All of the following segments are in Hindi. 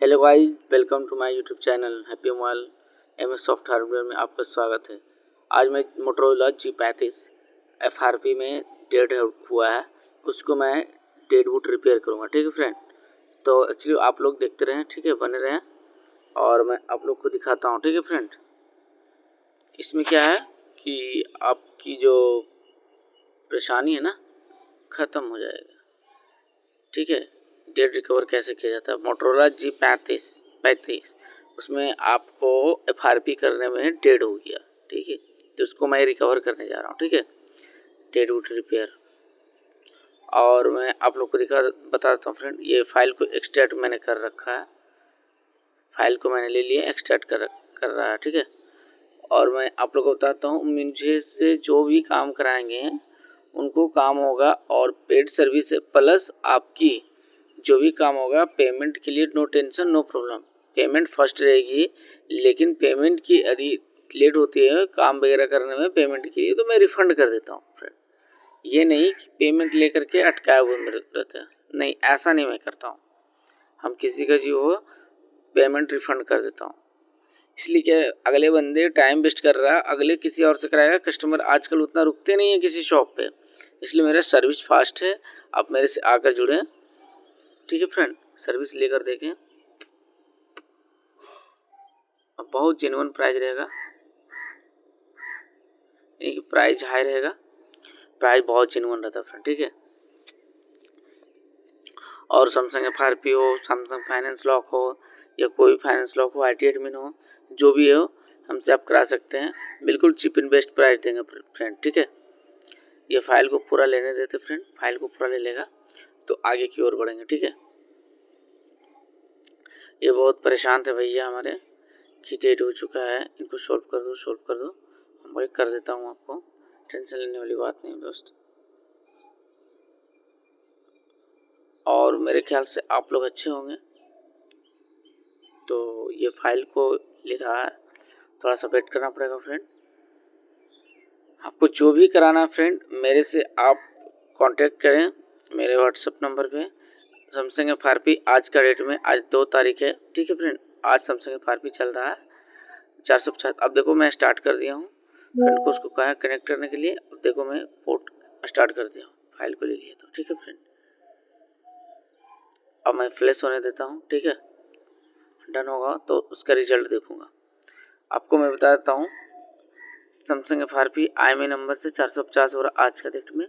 Hello guys, welcome to my YouTube channel happy mobile MS soft hardware में आपका स्वागत है। आज मैं मोटोरोला G35 FRP में डेड हुआ है, उसको मैं डेड बूट रिपेयर करूँगा। ठीक है फ्रेंड, तो एक्चुअली आप लोग देखते रहें, ठीक है, बने रहें और मैं आप लोग को दिखाता हूँ। ठीक है फ्रेंड, इसमें क्या है कि आपकी जो परेशानी है ना, ख़त्म हो जाएगा। ठीक है, डेट रिकवर कैसे किया जाता है मोटोरोला G35 उसमें आपको FRP करने में डेड हो गया। ठीक है, तो उसको मैं रिकवर करने जा रहा हूँ। ठीक है, डेड वुड रिपेयर। और मैं आप लोग को बता देता हूँ फ्रेंड, ये फाइल को एक्सट्रैक्ट मैंने कर रखा है, फाइल को मैंने ले लिया, एक्सट्रैक्ट कर रहा है। ठीक है, और मैं आप लोग को बताता हूँ, मुझे से जो भी काम कराएंगे उनको काम होगा और पेड सर्विस प्लस आपकी जो भी काम होगा पेमेंट के लिए no tension no problem. Payment first रहेगी, लेकिन पेमेंट की यदि लेट होती है काम वगैरह करने में पेमेंट की, तो मैं रिफंड कर देता हूँ फ्रेंड। ये नहीं कि पेमेंट लेकर के अटकाया हुआ मेरे रहता है, नहीं, ऐसा नहीं मैं करता हूँ। हम किसी का जो हो पेमेंट रिफंड कर देता हूँ, इसलिए क्या अगले बंदे टाइम वेस्ट कर रहा है, अगले किसी और से कराएगा। कस्टमर आजकल उतना रुकते नहीं है किसी शॉप पे, इसलिए मेरा सर्विस फास्ट है। आप मेरे से आकर जुड़ें। ठीक है फ्रेंड, सर्विस लेकर देखें, अब बहुत जेन्युइन प्राइस रहेगा, प्राइस हाई रहेगा, प्राइस बहुत जेन्युइन रहता है फ्रेंड। ठीक है, और सैमसंग FRP हो, सैमसंग फाइनेंस लॉक हो या कोई फाइनेंस लॉक हो, IT एडमिन हो, जो भी हो हमसे आप करा सकते हैं। बिल्कुल चीप एंड बेस्ट प्राइस देंगे फ्रेंड। ठीक है, ये फाइल को पूरा लेने देते फ्रेंड, फाइल को पूरा ले लेगा तो आगे की ओर बढ़ेंगे। ठीक है, ये बहुत परेशान थे भैया हमारे कि डेट हो चुका है, इनको सोल्व कर दो, सोल्व कर दो। हम वही कर देता हूँ, आपको टेंशन लेने वाली बात नहीं दोस्त। और मेरे ख्याल से आप लोग अच्छे होंगे। तो ये फाइल को ले रहा है, थोड़ा सा वेट करना पड़ेगा फ्रेंड। आपको जो भी कराना है फ्रेंड, मेरे से आप कांटेक्ट करें मेरे व्हाट्सएप नंबर पे। सैमसंग FRP आज का डेट में, आज 2 तारीख है। ठीक है फ्रेंड, आज सैमसंग FRP चल रहा है 450। अब देखो मैं स्टार्ट कर दिया हूँ फ्रेंड को, उसको कहा कनेक्ट करने के लिए। अब देखो मैं पोर्ट स्टार्ट कर दिया हूँ, फाइल को ले लिया। तो ठीक है फ्रेंड, अब मैं फ्लैश होने देता हूँ। ठीक है, डन होगा तो उसका रिजल्ट देखूंगा। आपको मैं बता देता हूँ, सैमसंग FRP IMEI नंबर से 450 हो रहा आज का डेट में।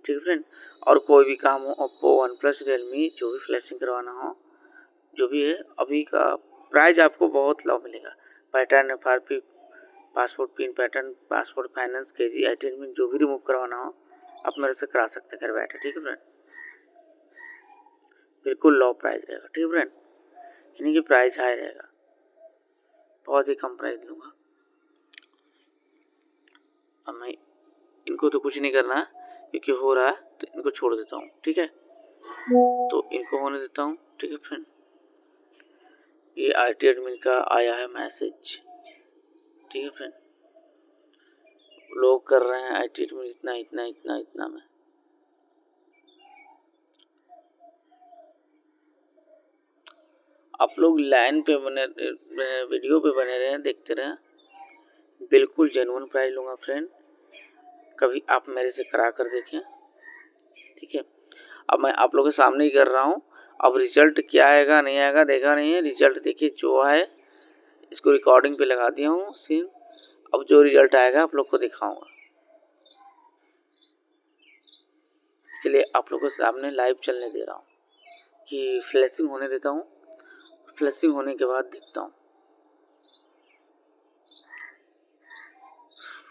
ठीक है फ्रेंड, और कोई भी काम हो, ओप्पो, वन प्लस, रियलमी, जो भी फ्लैशिंग करवाना हो, जो भी है, अभी का प्राइस आपको बहुत लो मिलेगा। Pattern FRP, passport pin pattern, passport finance, KG, IT admin, जो भी रिमूव करवाना हो आप मेरे से करा सकते हैं घर बैठे। ठीक है फ्रेंड, बिल्कुल लो प्राइस रहेगा। ठीक है फ्रेंड, यानी कि प्राइस हाई रहेगा, बहुत ही कम प्राइस लूँगा। अब मैं इनको तो कुछ नहीं करना है क्योंकि हो रहा है, तो इनको छोड़ देता हूँ। ठीक है, तो इनको होने देता हूँ। ठीक है फ्रेंड, ये IT एडमिन का आया है मैसेज। ठीक है फ्रेंड, लोग कर रहे हैं IT एडमिन इतना इतना इतना इतना में। आप लोग लाइन पे बने, वीडियो पे बने रहें, देखते रहें, बिल्कुल जेन्युइन प्राइस लूँगा फ्रेंड। कभी आप मेरे से करा कर देखें। ठीक है, अब मैं आप लोगों के सामने ही कर रहा हूँ। अब रिजल्ट क्या आएगा नहीं आएगा देखा नहीं है, रिजल्ट देखिए जो आए, इसको रिकॉर्डिंग पे लगा दिया हूँ सीन। अब जो रिजल्ट आएगा आप लोग को दिखाऊंगा, इसलिए आप लोगों के सामने लाइव चलने दे रहा हूँ कि फ्लैशिंग होने देता हूँ। फ्लैशिंग होने के बाद देखता हूँ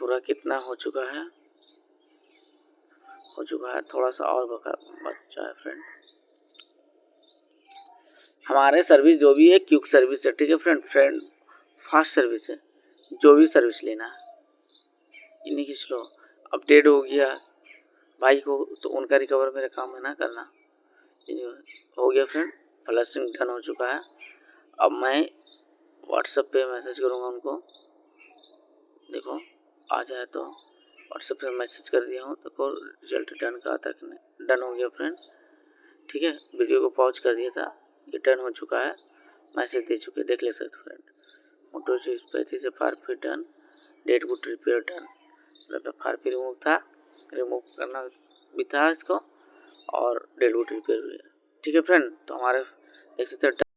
पूरा कितना हो चुका है। थोड़ा सा और बचा है फ्रेंड। हमारे सर्विस जो भी है क्विक सर्विस है। ठीक है फ्रेंड, फास्ट सर्विस है। जो भी सर्विस लेना है, इन्हीं की स्लो अपडेट हो गया भाई को, तो उनका रिकवर मेरा काम है ना करना। हो गया फ्रेंड, फ्लशिंग डन हो चुका है। अब मैं व्हाट्सएप पे मैसेज करूँगा उनको, देखो आ जाए तो। व्हाट्सएप पे मैसेज कर दिया हूँ, देखो रिजल्ट डन का आता कि नहीं। डन हो गया फ्रेंड। ठीक है, वीडियो को पॉज कर दिया था, ये डन हो चुका है। मैसेज दे चुके, देख ले सकते फ्रेंड। मोटो G35 FRP डन, डेट बुट रिपेयर डन, मतलब FRP रिमूव था, रिमूव करना भी था इसको, और डेट बुट रिपेयर भी है। ठीक है फ्रेंड, तो हमारे देख सकते हैं